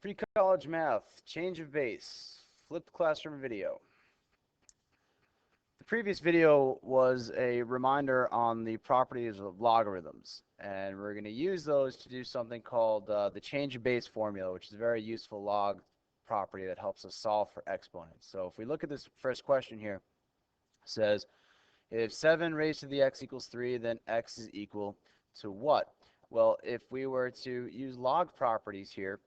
Pre-college math, change of base, flipped classroom video. The previous video was a reminder on the properties of logarithms, and we're going to use those to do something called the change of base formula, which is a very useful log property that helps us solve for exponents. So if we look at this first question here, it says if 7 raised to the x equals 3, then x is equal to what? Well, if we were to use log properties here,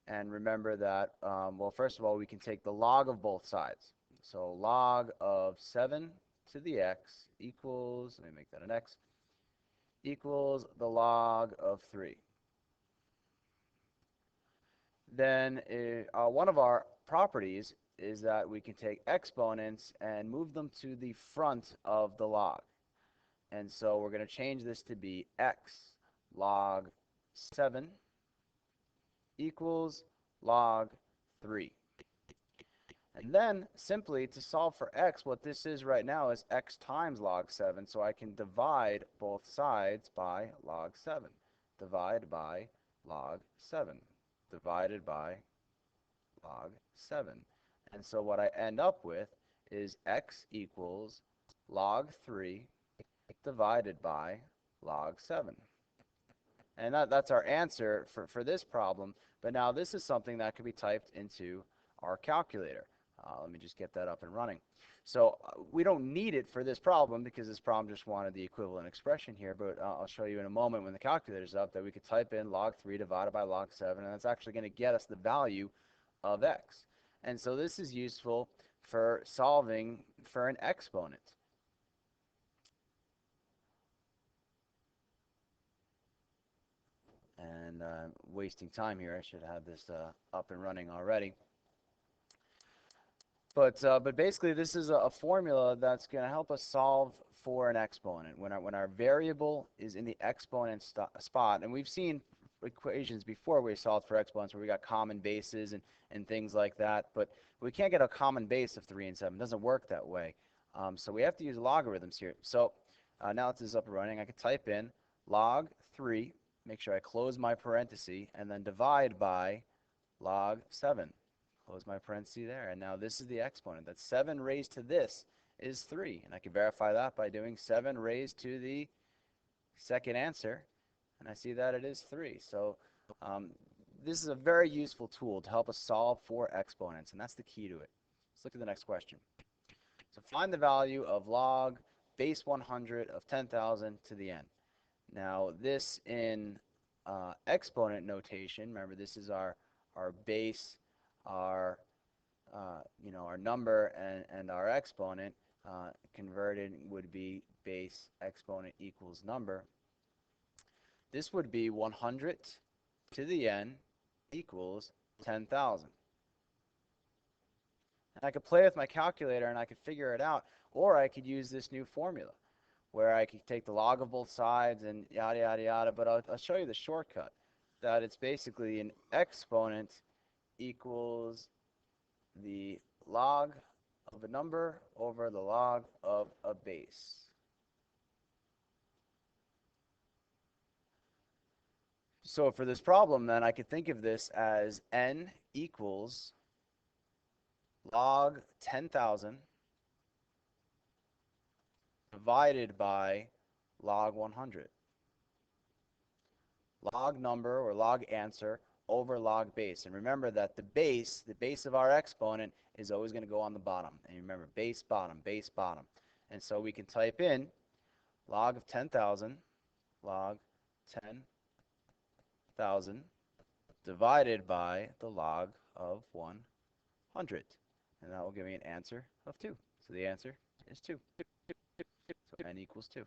and remember that, well, first of all, we can take the log of both sides. So log of 7 to the x equals, let me make that an x, equals the log of 3. Then one of our properties is that we can take exponents and move them to the front of the log. And so we're going to change this to be x log 7 equals log 3. And then simply to solve for x, what this is right now is x times log 7. So I can divide both sides by log 7. Divide by log 7. Divided by log 7. And so what I end up with is x equals log 3 divided by log 7. And that's our answer for this problem. But now this is something that could be typed into our calculator. Let me just get that up and running. So we don't need it for this problem because this problem just wanted the equivalent expression here. But I'll show you in a moment when the calculator's up that we could type in log 3 divided by log 7. And that's actually going to get us the value of x. And so this is useful for solving for an exponent. And wasting time here. I should have this up and running already. But basically, this is a formula that's going to help us solve for an exponent. When our variable is in the exponent spot, and we've seen equations before where we solved for exponents where we got common bases and things like that, but we can't get a common base of 3 and 7. It doesn't work that way. So we have to use logarithms here. So now that this is up and running, I can type in log 3, make sure I close my parenthesis, and then divide by log 7. Close my parenthesis there. And now this is the exponent. That's 7 raised to this is 3. And I can verify that by doing 7 raised to the second answer. And I see that it is 3. So this is a very useful tool to help us solve for exponents. And that's the key to it. Let's look at the next question. So find the value of log base 100 of 10,000 to the n. Now this in exponent notation, remember this is our base, our our number and our exponent converted would be base exponent equals number. This would be 100 to the n equals 10,000. And I could play with my calculator and I could figure it out, or I could use this new formula where I could take the log of both sides and yada yada yada, but I'll show you the shortcut, that it's basically an exponent equals the log of a number over the log of a base. So for this problem then, I could think of this as n equals log 10,000 divided by log 100. Log number or log answer over log base. And remember that the base of our exponent is always going to go on the bottom. And remember, base, bottom, base, bottom. And so we can type in log of 10,000, log 10,000 divided by the log of 100. And that will give me an answer of 2. So the answer is 2. So n equals 2.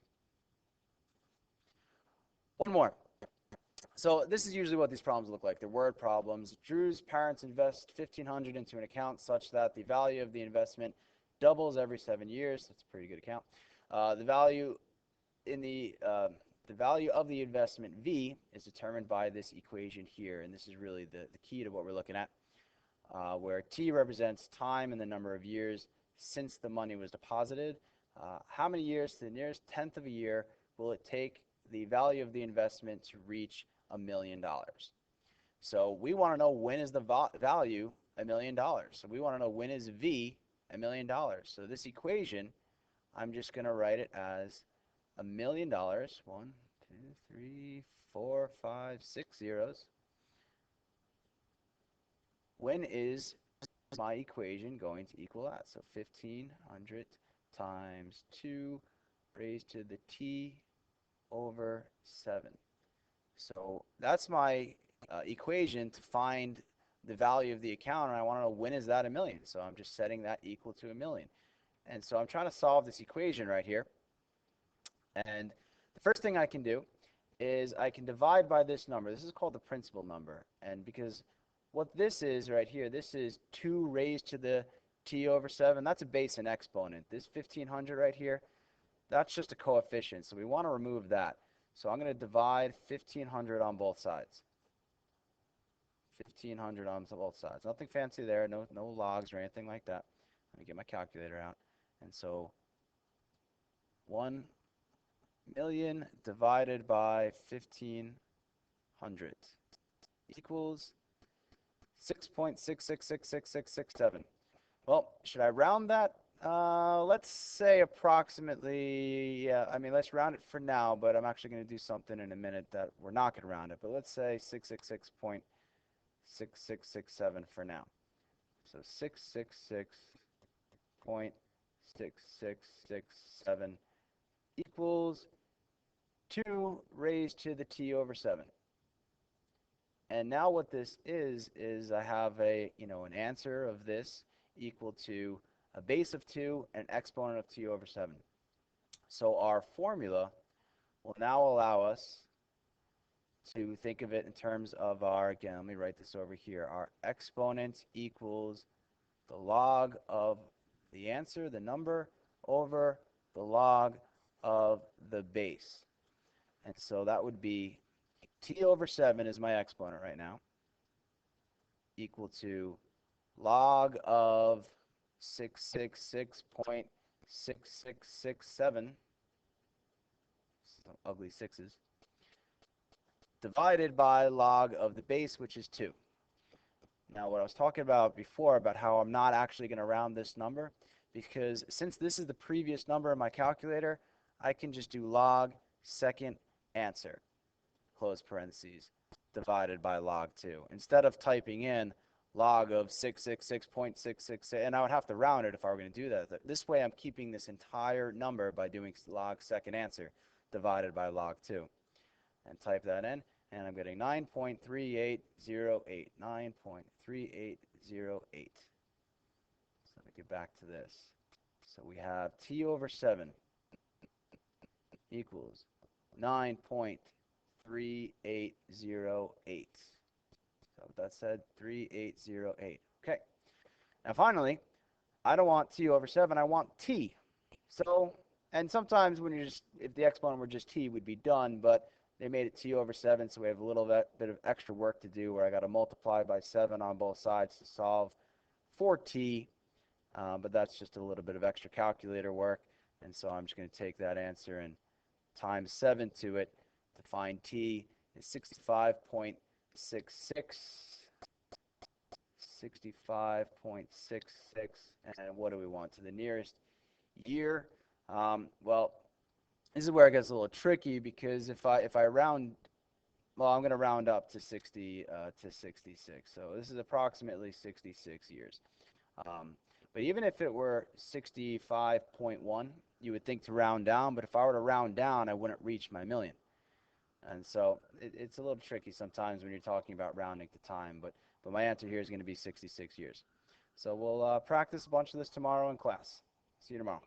One more. So this is usually what these problems look like. They're word problems. Drew's parents invest $1,500 into an account such that the value of the investment doubles every 7 years. That's a pretty good account. The value of the investment V is determined by this equation here, and this is really the key to what we're looking at, where T represents time and the number of years since the money was deposited. How many years to the nearest tenth of a year will it take the value of the investment to reach $1 million? So we want to know when is the value $1 million. So we want to know when is V $1 million. So this equation, I'm just going to write it as $1 million. 1, 2, 3, 4, 5, 6 zeros. When is my equation going to equal that? So 1500 times 2 raised to the t over 7. So that's my equation to find the value of the account, and I want to know when is that $1 million. So I'm just setting that equal to $1 million. And so I'm trying to solve this equation right here. And the first thing I can do is I can divide by this number. This is called the principal number. And because what this is right here, this is 2 raised to the t over 7. That's a base and exponent. This 1500 right here, that's just a coefficient. So we want to remove that. So I'm going to divide 1500 on both sides. 1500 on both sides. Nothing fancy there. No logs or anything like that. Let me get my calculator out. And so 1 million divided by 1500 equals 6.666667. Well, should I round that? Let's say approximately, yeah, I mean, let's round it for now, but I'm actually going to do something in a minute that we're not going to round it. But let's say 666.6667 for now. So 666.6667 equals 2 raised to the t over 7. And now what this is I have an answer of this equal to a base of 2 and an exponent of t over 7. So our formula will now allow us to think of it in terms of our, again, let me write this over here, our exponent equals the log of the answer, the number, over the log of the base. And so that would be t over 7 is my exponent right now, equal to log of 666.6667, some ugly sixes, divided by log of the base, which is 2. Now, what I was talking about before about how I'm not actually going to round this number, because since this is the previous number in my calculator, I can just do log second answer, close parentheses, divided by log 2. Instead of typing in log of 666.666, and I would have to round it if I were going to do that. This way I'm keeping this entire number by doing log second answer divided by log 2. And type that in, and I'm getting 9.3808. 9.3808. So let me get back to this. So we have t over 7 equals 9.3808. So that said 3808. Okay. Now finally, I don't want t over 7, I want t. So, and sometimes when you're just, if the exponent were just t, we'd be done, but they made it t over 7, so we have a little bit of extra work to do where I got to multiply by 7 on both sides to solve for t, but that's just a little bit of extra calculator work, and so I'm just going to take that answer and times 7 to it to find t is 65.66. 65.66, and what do we want? To the nearest year. Well, this is where it gets a little tricky because if I round, well, I'm going to round up to 60 to 66. So this is approximately 66 years. But even if it were 65.1, you would think to round down. But if I were to round down, I wouldn't reach my million. And so it's a little tricky sometimes when you're talking about rounding to time. But my answer here is going to be 66 years. So we'll practice a bunch of this tomorrow in class. See you tomorrow.